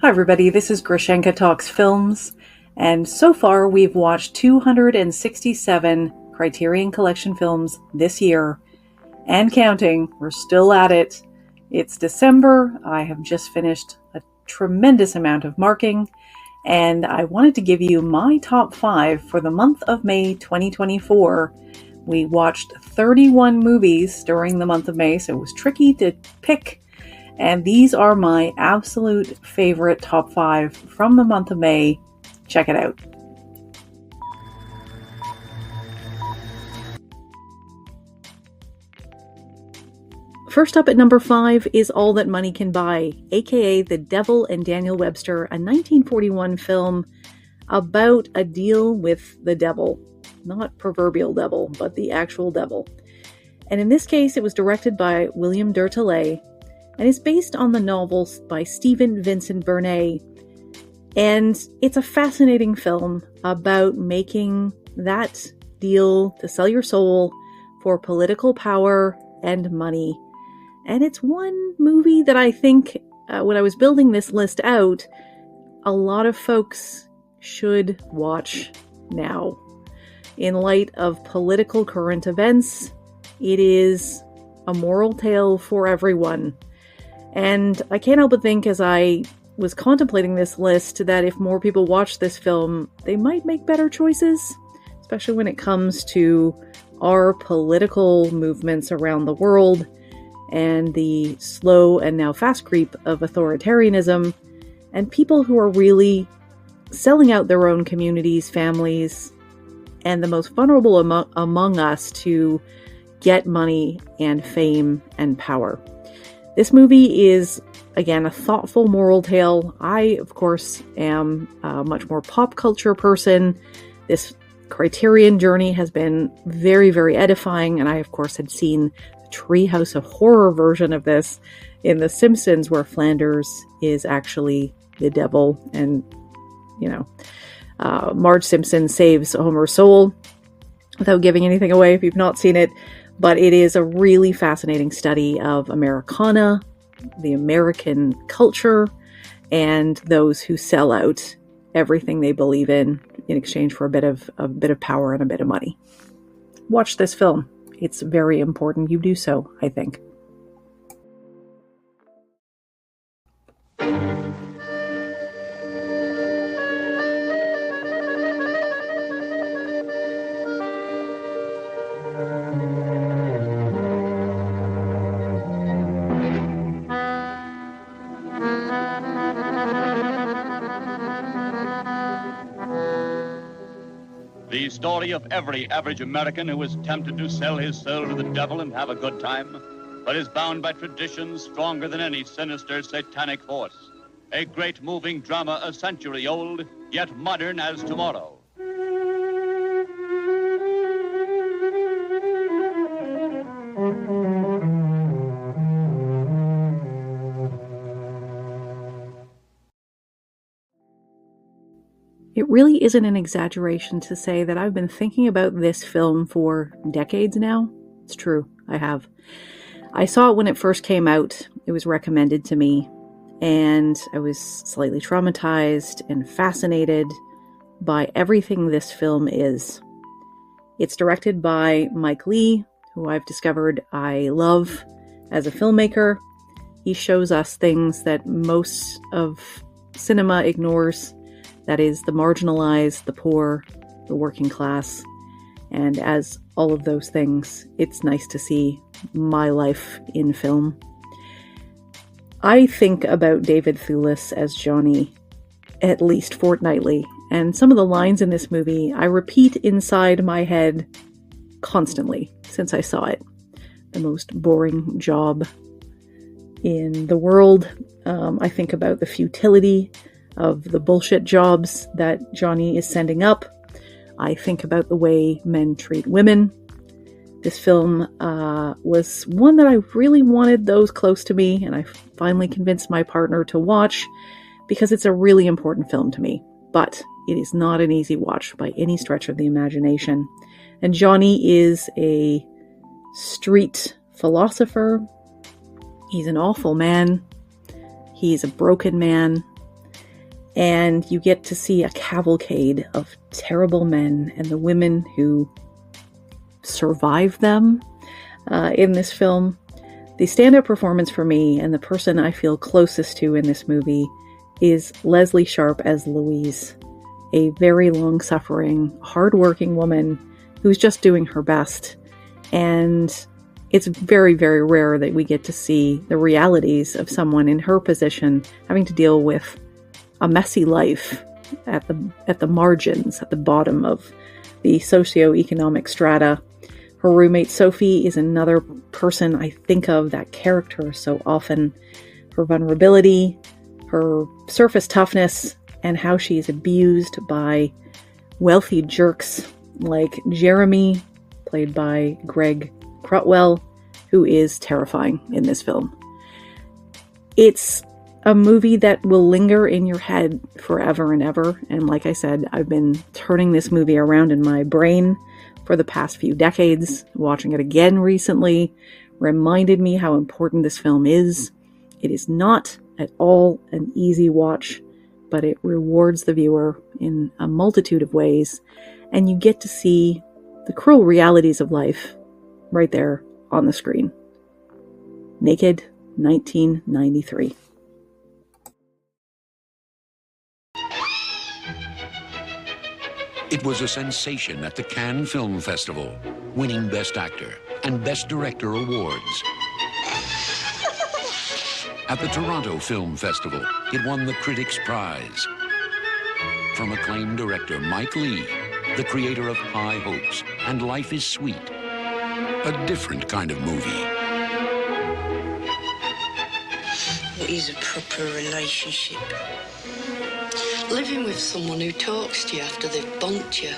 Hi everybody, this is Grushenka Talks Films, and so far we've watched 267 Criterion Collection films this year, and counting. We're still at it. It's December. I have just finished a tremendous amount of marking, and I wanted to give you my top 5 for the month of May 2024. We watched 31 movies during the month of May, so it was tricky to pick. And these are my absolute favorite top 5 from the month of May. Check it out. First up at number 5 is All That Money Can Buy, aka The Devil and Daniel Webster, a 1941 film about a deal with the devil. Not proverbial devil, but the actual devil. And in this case, it was directed by William Dertillet, and is based on the novels by Stephen Vincent Burnett. And it's a fascinating film about making that deal to sell your soul for political power and money. And it's one movie that I think, when I was building this list out, a lot of folks should watch now. In light of political current events, it is a moral tale for everyone. And I can't help but think, as I was contemplating this list, that if more people watch this film, they might make better choices, especially when it comes to our political movements around the world and the slow and now fast creep of authoritarianism, and people who are really selling out their own communities, families, and the most vulnerable among us to get money and fame and power. This movie is, again, a thoughtful moral tale. I, of course, am a much more pop culture person. This Criterion journey has been very, very edifying, and I, of course, had seen the Treehouse of Horror version of this in The Simpsons, where Flanders is actually the devil, and, Marge Simpson saves Homer's soul, without giving anything away if you've not seen it. But it is a really fascinating study of Americana, the American culture, and those who sell out everything they believe in exchange for a bit of power and a bit of money. Watch this film. It's very important you do so, I think. The story of every average American who is tempted to sell his soul to the devil and have a good time, but is bound by traditions stronger than any sinister satanic force. A great moving drama, a century old, yet modern as tomorrow. It really isn't an exaggeration to say that I've been thinking about this film for decades now. It's true, I have. I saw it when it first came out. It was recommended to me, and I was slightly traumatized and fascinated by everything this film is. It's directed by Mike Leigh, who I've discovered I love as a filmmaker. He shows us things that most of cinema ignores. That is, the marginalized, the poor, the working class. And as all of those things, it's nice to see my life in film. I think about David Thewlis as Johnny at least fortnightly. And some of the lines in this movie I repeat inside my head constantly since I saw it. The most boring job in the world. I think about the futility of the bullshit jobs that Johnny is sending up. I think about the way men treat women. This film was one that I really wanted those close to me, and I finally convinced my partner to watch because it's a really important film to me. But it is not an easy watch by any stretch of the imagination. And Johnny is a street philosopher. He's an awful man. He's a broken man. And you get to see a cavalcade of terrible men and the women who survive them in this film. The standout performance for me, and the person I feel closest to in this movie, is Leslie Sharp as Louise, a very long-suffering, hard-working woman who's just doing her best. And it's very, very rare that we get to see the realities of someone in her position having to deal with a messy life at the margins, at the bottom of the socioeconomic strata. Her roommate Sophie is another person I think of, that character so often. Her vulnerability, her surface toughness, and how she is abused by wealthy jerks like Jeremy, played by Greg Crotwell, who is terrifying in this film. It's a movie that will linger in your head forever and ever. And like I said, I've been turning this movie around in my brain for the past few decades. Watching it again recently reminded me how important this film is. It is not at all an easy watch, but it rewards the viewer in a multitude of ways. And you get to see the cruel realities of life right there on the screen. Naked, 1993. It was a sensation at the Cannes Film Festival, winning Best Actor and Best Director awards. At the Toronto Film Festival, it won the Critics' Prize. From acclaimed director Mike Leigh, the creator of High Hopes and Life is Sweet, a different kind of movie. What is a proper relationship? Living with someone who talks to you after they've bunked you.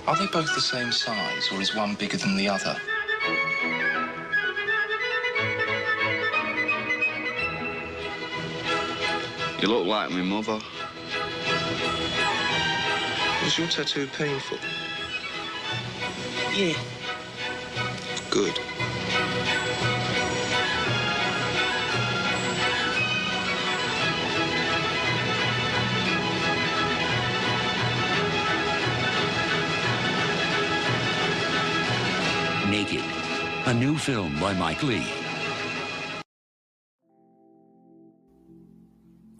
Are they both the same size, or is one bigger than the other? You look like my mother. Was your tattoo painful? Yeah. Good. Naked, a new film by Mike Leigh.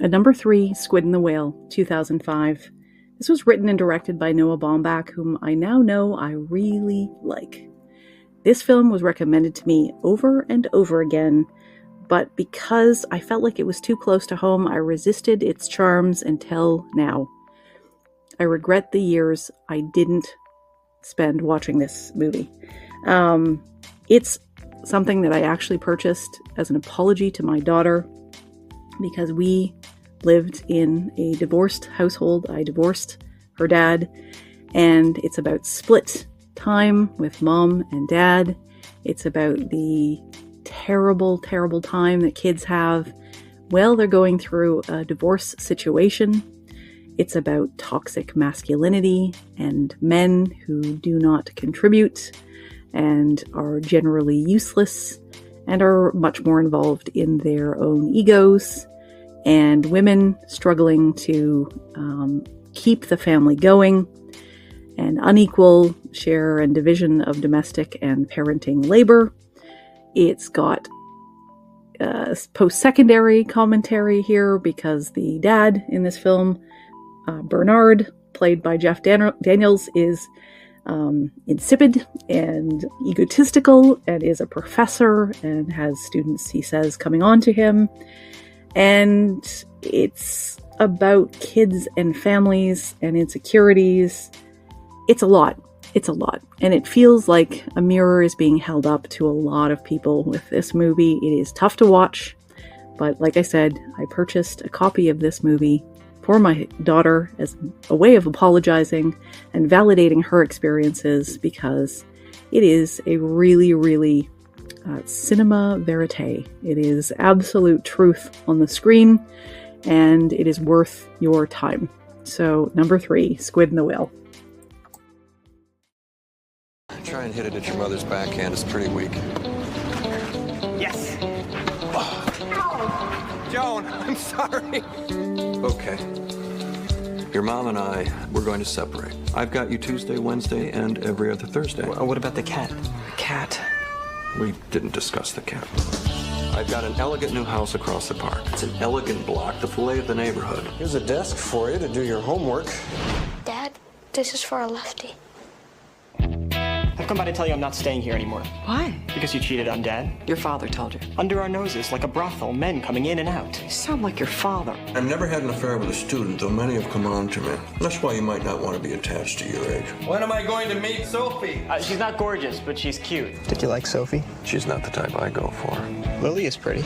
At number 3, Squid and the Whale, 2005. This was written and directed by Noah Baumbach, whom I now know I really like. This film was recommended to me over and over again, but because I felt like it was too close to home, I resisted its charms until now. I regret the years I didn't spend watching this movie. It's something that I actually purchased as an apology to my daughter because we lived in a divorced household. I divorced her dad, and it's about split time with mom and dad. It's about the terrible, terrible time that kids have while they're going through a divorce situation. It's about toxic masculinity and men who do not contribute and are generally useless and are much more involved in their own egos, and women struggling to keep the family going, and unequal share and division of domestic and parenting labor. It's got post-secondary commentary here because the dad in this film, Bernard, played by Jeff Daniels, is insipid and egotistical and is a professor and has students, he says, coming on to him. And it's about kids and families and insecurities. It's a lot. It's a lot. And it feels like a mirror is being held up to a lot of people with this movie. It is tough to watch, but like I said, I purchased a copy of this movie for my daughter as a way of apologizing and validating her experiences, because it is a really, really cinema verite. It is absolute truth on the screen, and it is worth your time. So, number 3, Squid and the Whale. Try and hit it at your mother's backhand. It's pretty weak. Yes. Joan. I'm sorry. Okay. Your mom and I, we're going to separate. I've got you Tuesday, Wednesday, and every other Thursday. Well, what about the cat? Cat? We didn't discuss the cat. I've got an elegant new house across the park. It's an elegant block, the filet of the neighborhood. Here's a desk for you to do your homework. Dad, this is for a lefty. I've come by to tell you I'm not staying here anymore. Why? Because you cheated on Dad. Your father told you. Under our noses, like a brothel, men coming in and out. You sound like your father. I've never had an affair with a student, though many have come on to me. That's why you might not want to be attached to your age. When am I going to meet Sophie? She's not gorgeous, but she's cute. Did you like Sophie? She's not the type I go for. Lily is pretty.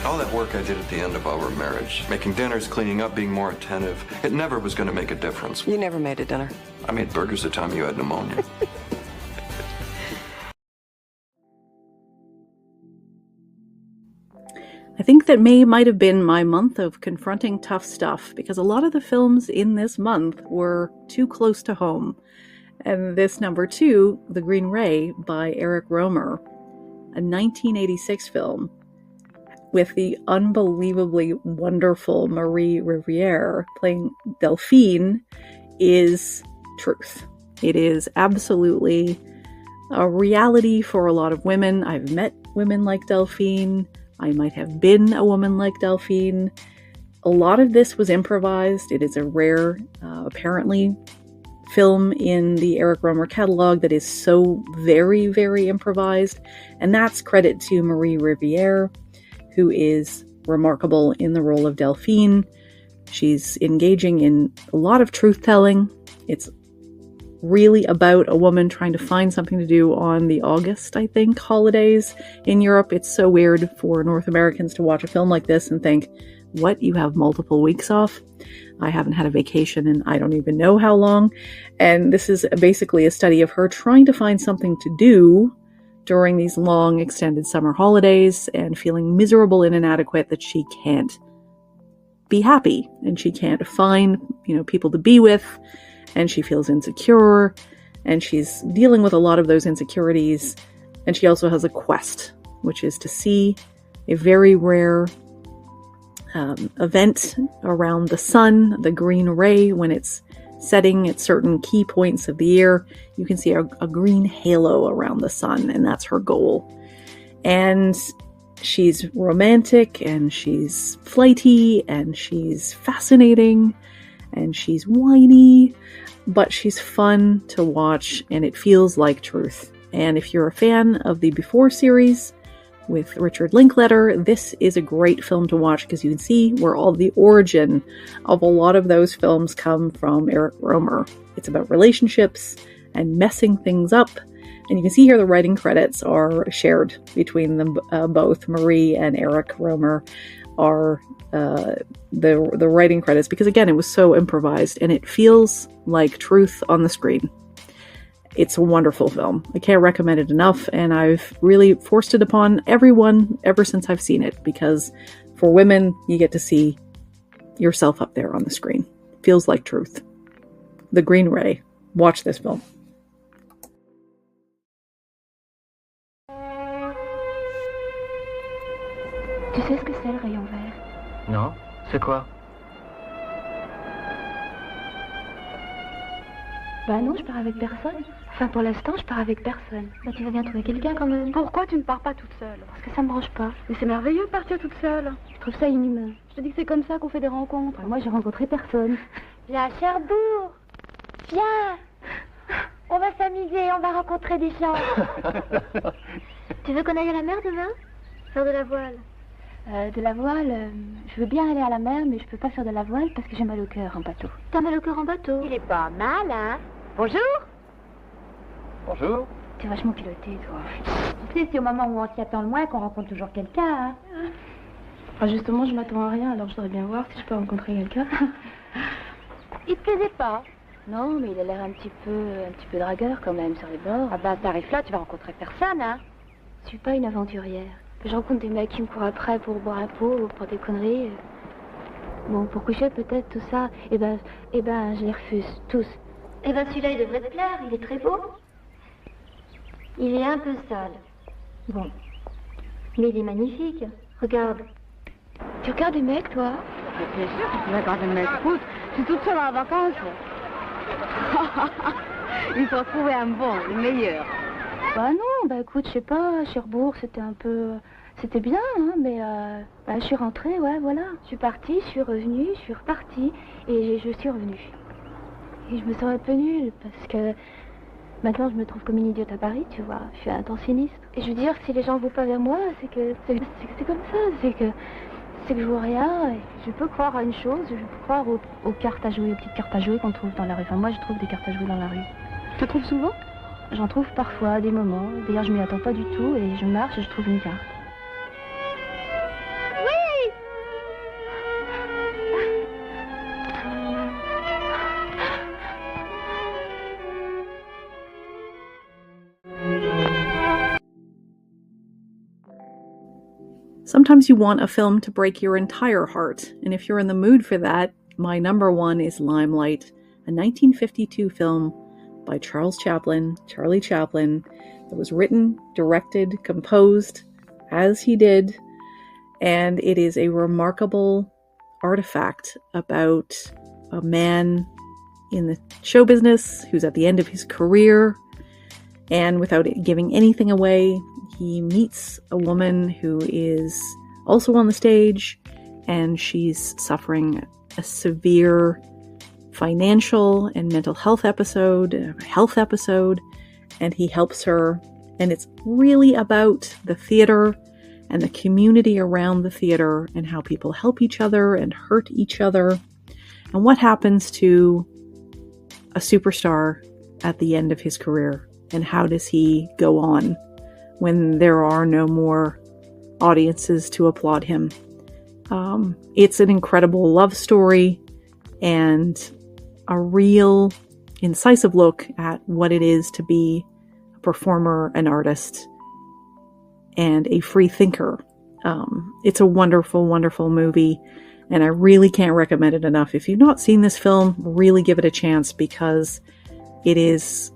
All that work I did at the end of our marriage, making dinners, cleaning up, being more attentive, it never was going to make a difference. You never made a dinner. I made burgers the time you had pneumonia. I think that May might have been my month of confronting tough stuff because a lot of the films in this month were too close to home. And this number 2, The Green Ray by Eric Romer, a 1986 film with the unbelievably wonderful Marie Riviere playing Delphine, is truth. It is absolutely a reality for a lot of women. I've met women like Delphine. I might have been a woman like Delphine. A lot of this was improvised. It is a rare, apparently, film in the Eric Romer catalog that is so very, very improvised. And that's credit to Marie Riviere, who is remarkable in the role of Delphine. She's engaging in a lot of truth-telling. It's really about a woman trying to find something to do on the August, I think, holidays in Europe. It's so weird for North Americans to watch a film like this and think, what, you have multiple weeks off? I haven't had a vacation in I don't even know how long. And this is basically a study of her trying to find something to do during these long extended summer holidays and feeling miserable and inadequate that she can't be happy and she can't find, people to be with, and she feels insecure and she's dealing with a lot of those insecurities. And she also has a quest, which is to see a very rare event around the sun, the green ray, when it's setting at certain key points of the year. You can see a green halo around the sun, and that's her goal. And she's romantic, and she's flighty, and she's fascinating, and she's whiny, but she's fun to watch, and it feels like truth. And if you're a fan of the Before series with Richard Linklater, this is a great film to watch because you can see where all the origin of a lot of those films come from Eric Romer. It's about relationships and messing things up. And you can see here the writing credits are shared between them both. Marie and Eric Romer are the writing credits because, again, it was so improvised and it feels like truth on the screen. It's a wonderful film. I can't recommend it enough, and I've really forced it upon everyone ever since I've seen it, because for women, you get to see yourself up there on the screen. Feels like truth. The Green Ray. Watch this film. Tu sais ce que c'est le rayon vert? Non, c'est quoi? Bah non, je pars avec personne. Enfin, pour l'instant, je pars avec personne. Bah, tu vas bien trouver quelqu'un quand même. Pourquoi tu ne pars pas toute seule? Parce que ça me branche pas. Mais c'est merveilleux de partir toute seule. Je trouve ça inhumain. Je te dis que c'est comme ça qu'on fait des rencontres. Moi, j'ai rencontré personne. Viens, Cherbourg. Viens. On va s'amuser, on va rencontrer des gens. Tu veux qu'on aille à la mer demain? Faire de la voile. De la voile, je veux bien aller à la mer, mais je peux pas faire de la voile parce que j'ai mal au cœur en bateau. T'as mal au cœur en bateau? Il est pas mal, hein? Bonjour. Bonjour. T'es vachement culotté, toi. Tu sais, c'est au moment où on s'y attend le moins qu'on rencontre toujours quelqu'un, hein? Enfin, justement, je m'attends à rien, alors je voudrais bien voir si je peux rencontrer quelqu'un. Il te plaisait pas? Non, mais il a l'air un petit peu dragueur quand même sur les bords. Ah bah, t'arrives là, tu vas rencontrer personne, hein. Je suis pas une aventurière. Que je rencontre des mecs qui me courent après pour boire un pot ou pour des conneries. Bon, pour coucher peut-être, tout ça. Eh ben, je les refuse, tous. Eh ben, celui-là, il devrait te plaire, il est très beau. Il est un peu sale. Bon. Mais il est magnifique. Regarde. Tu regardes des mecs, toi? Bien sûr que tu regardes des mecs. Écoute, je suis toute seule en vacances. Il faut trouver un bon, le meilleur. Bah non, bah écoute, je sais pas, Cherbourg, c'était bien, hein, mais je suis rentrée, ouais, voilà. Je suis partie, je suis revenue, je suis repartie, et je suis revenue. Et je me sens un peu nulle, parce que maintenant je me trouve comme une idiote à Paris, tu vois. Je suis un temps sinistre. Et je veux dire, si les gens ne vont pas vers moi, c'est comme ça, c'est que je vois rien, et je peux croire à une chose, je peux croire aux cartes à jouer, aux petites cartes à jouer qu'on trouve dans la rue. Enfin, moi, je trouve des cartes à jouer dans la rue. Tu en trouves souvent? J'en trouve parfois, à des moments. D'ailleurs, je m'y attends pas du tout, et je marche et je trouve une carte. Oui! Sometimes you want a film to break your entire heart, and if you're in the mood for that, my number one is Limelight, a 1952 film by Charlie Chaplin, that was written, directed, composed as he did, and it is a remarkable artifact about a man in the show business who's at the end of his career, and without giving anything away, he meets a woman who is also on the stage, and she's suffering a severe financial and mental health episode, and he helps her. And it's really about the theater and the community around the theater and how people help each other and hurt each other, and what happens to a superstar at the end of his career, and how does he go on when there are no more audiences to applaud him. It's an incredible love story and a real incisive look at what it is to be a performer, an artist, and a free thinker. It's a wonderful, wonderful movie, and I really can't recommend it enough. If you've not seen this film, really give it a chance, because it is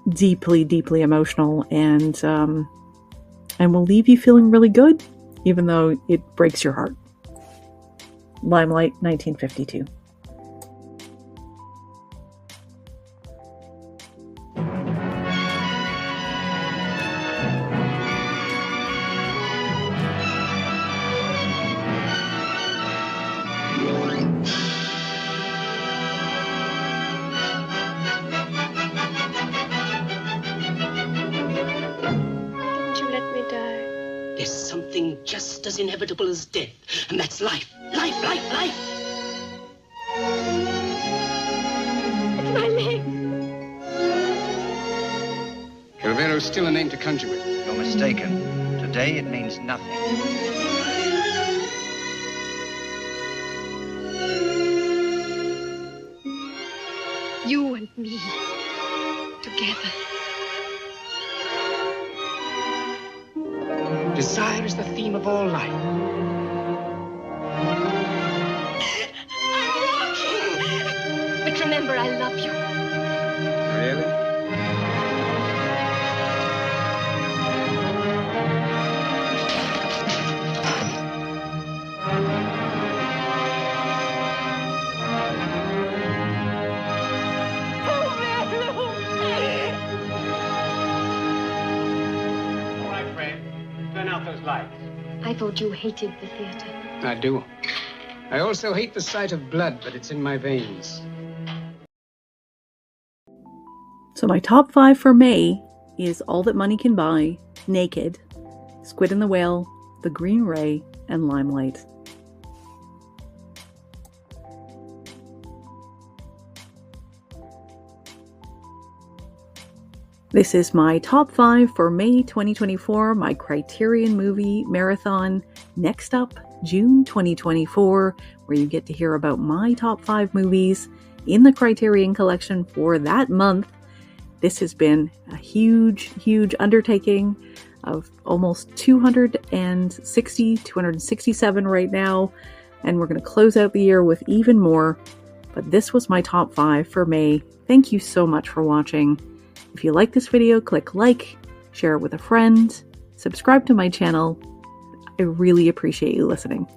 deeply, deeply emotional, and will leave you feeling really good, even though it breaks your heart. Limelight, 1952. Just as inevitable as death, and that's life. Life, life, life! It's my leg! Caravero's still a name to conjure with. You're mistaken. Today it means nothing. You and me, together. Desire is the theme of all life. I'm walking! But remember, I love you. Really? All right, Fred. Turn out those lights. I thought you hated the theater. I do. I also hate the sight of blood, but it's in my veins. So my top 5 for May is All That Money Can Buy, Naked, Squid and the Whale, The Green Ray, and Limelight. This is my top 5 for May 2024, my Criterion movie marathon. Next up, June 2024, where you get to hear about my top 5 movies in the Criterion collection for that month. This has been a huge, huge undertaking of almost 267 right now, and we're going to close out the year with even more. But this was my top 5 for May. Thank you so much for watching. If you like this video, click like, share it with a friend, subscribe to my channel. I really appreciate you listening.